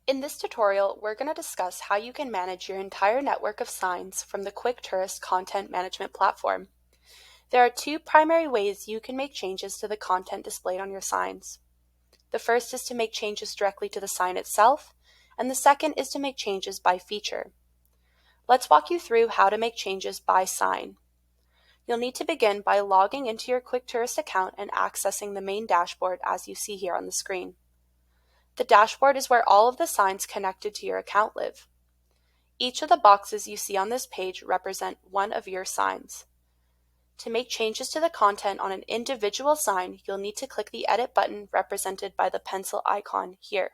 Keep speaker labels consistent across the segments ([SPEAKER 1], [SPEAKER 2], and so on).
[SPEAKER 1] In this tutorial, we're going to discuss how you can manage your entire network of signs from the Quick Tourist content management platform. There are two primary ways you can make changes to the content displayed on your signs. The first is to make changes directly to the sign itself, and the second is to make changes by feature. Let's walk you through how to make changes by sign. You'll need to begin by logging into your Quick Tourist account and accessing the main dashboard as you see here on the screen. The dashboard is where all of the signs connected to your account live. Each of the boxes you see on this page represent one of your signs. To make changes to the content on an individual sign, you'll need to click the Edit button represented by the pencil icon here.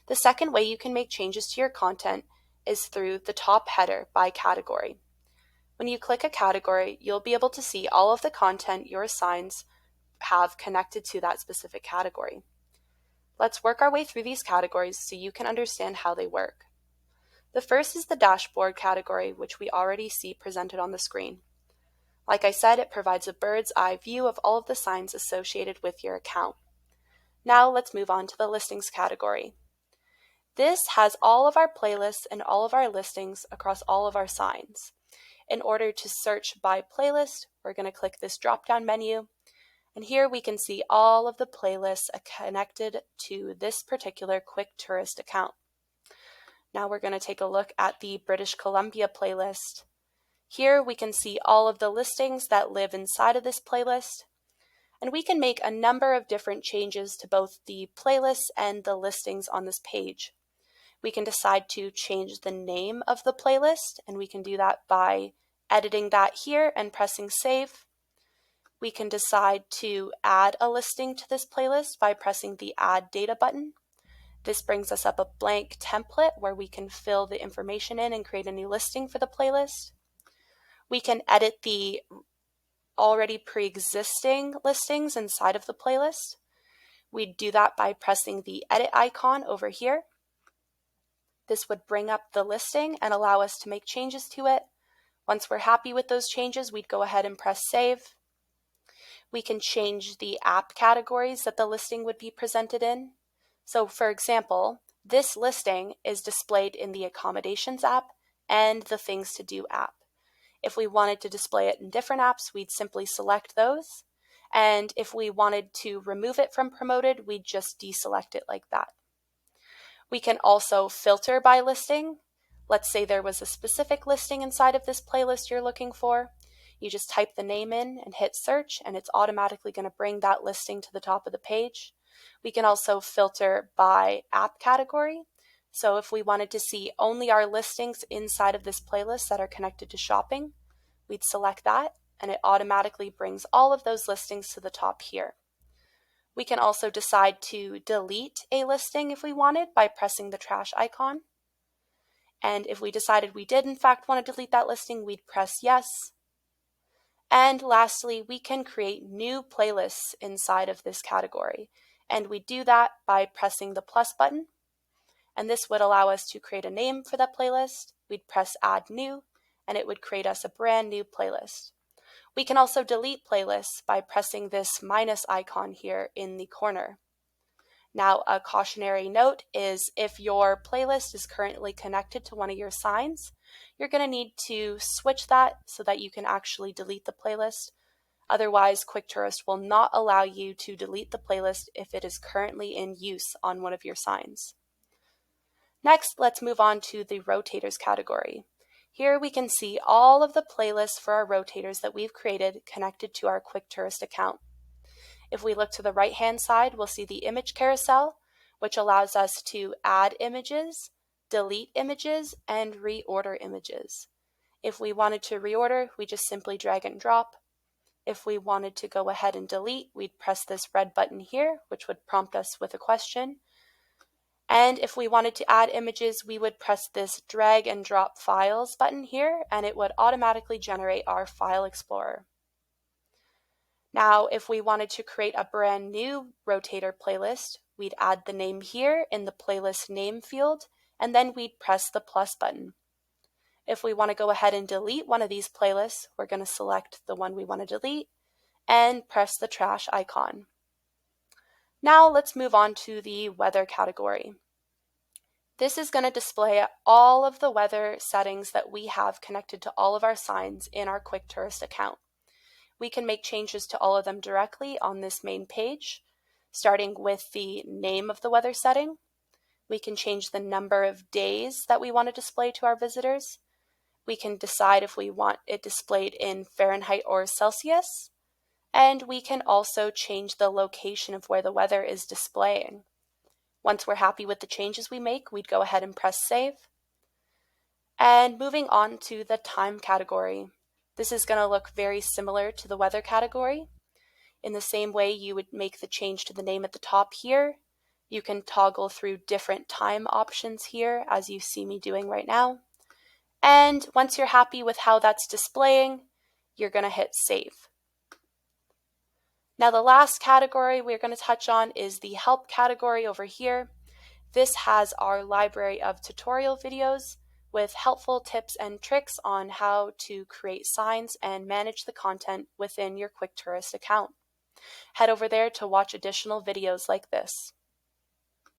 [SPEAKER 1] The second way you can make changes to your content is through the top header by category. When you click a category, you'll be able to see all of the content your signs have connected to that specific category. Let's work our way through these categories so you can understand how they work. The first is the dashboard category, which we already see presented on the screen. Like I said, it provides a bird's eye view of all of the signs associated with your account. Now let's move on to the listings category. This has all of our playlists and all of our listings across all of our signs. In order to search by playlist, we're going to click this drop-down menu. And here we can see all of the playlists connected to this particular Quick Tourist account. Now we're going to take a look at the British Columbia playlist. Here we can see all of the listings that live inside of this playlist. And we can make a number of different changes to both the playlists and the listings on this page. We can decide to change the name of the playlist, and we can do that by editing that here and pressing save. We can decide to add a listing to this playlist by pressing the Add Data button. This brings us up a blank template where we can fill the information in and create a new listing for the playlist. We can edit the already pre-existing listings inside of the playlist. We do that by pressing the Edit icon over here. This would bring up the listing and allow us to make changes to it. Once we're happy with those changes, we'd go ahead and press Save. We can change the app categories that the listing would be presented in. So for example, this listing is displayed in the Accommodations app and the Things to Do app. If we wanted to display it in different apps, we'd simply select those. And if we wanted to remove it from Promoted, we'd just deselect it like that. We can also filter by listing. Let's say there was a specific listing inside of this playlist you're looking for. You just type the name in and hit search, and it's automatically going to bring that listing to the top of the page. We can also filter by app category. So if we wanted to see only our listings inside of this playlist that are connected to shopping, we'd select that, and it automatically brings all of those listings to the top here. We can also decide to delete a listing if we wanted by pressing the trash icon. And if we decided we did in fact want to delete that listing, we'd press yes. And lastly, we can create new playlists inside of this category. And we do that by pressing the plus button. And this would allow us to create a name for that playlist. We'd press Add New, and it would create us a brand new playlist. We can also delete playlists by pressing this minus icon here in the corner. Now, a cautionary note is if your playlist is currently connected to one of your signs, you're going to need to switch that so that you can actually delete the playlist. Otherwise, Quick Tourist will not allow you to delete the playlist if it is currently in use on one of your signs. Next, let's move on to the rotators category. Here we can see all of the playlists for our rotators that we've created connected to our Quick Tourist account. If we look to the right-hand side, we'll see the image carousel, which allows us to add images, delete images, and reorder images. If we wanted to reorder, we just simply drag and drop. If we wanted to go ahead and delete, we'd press this red button here, which would prompt us with a question. And if we wanted to add images, we would press this drag and drop files button here, and it would automatically generate our file explorer. Now, if we wanted to create a brand new rotator playlist, we'd add the name here in the playlist name field, and then we'd press the plus button. If we want to go ahead and delete one of these playlists, we're going to select the one we want to delete and press the trash icon. Now let's move on to the weather category. This is going to display all of the weather settings that we have connected to all of our signs in our Quick Tourist account. We can make changes to all of them directly on this main page, starting with the name of the weather setting. We can change the number of days that we want to display to our visitors. We can decide if we want it displayed in Fahrenheit or Celsius. And we can also change the location of where the weather is displaying. Once we're happy with the changes we make, we'd go ahead and press save. And moving on to the time category. This is going to look very similar to the weather category. In the same way you would make the change to the name at the top here, you can toggle through different time options here, as you see me doing right now. And once you're happy with how that's displaying, you're going to hit save. Now the last category we're going to touch on is the help category over here. This has our library of tutorial videos with helpful tips and tricks on how to create signs and manage the content within your Quick Tourist account. Head over there to watch additional videos like this.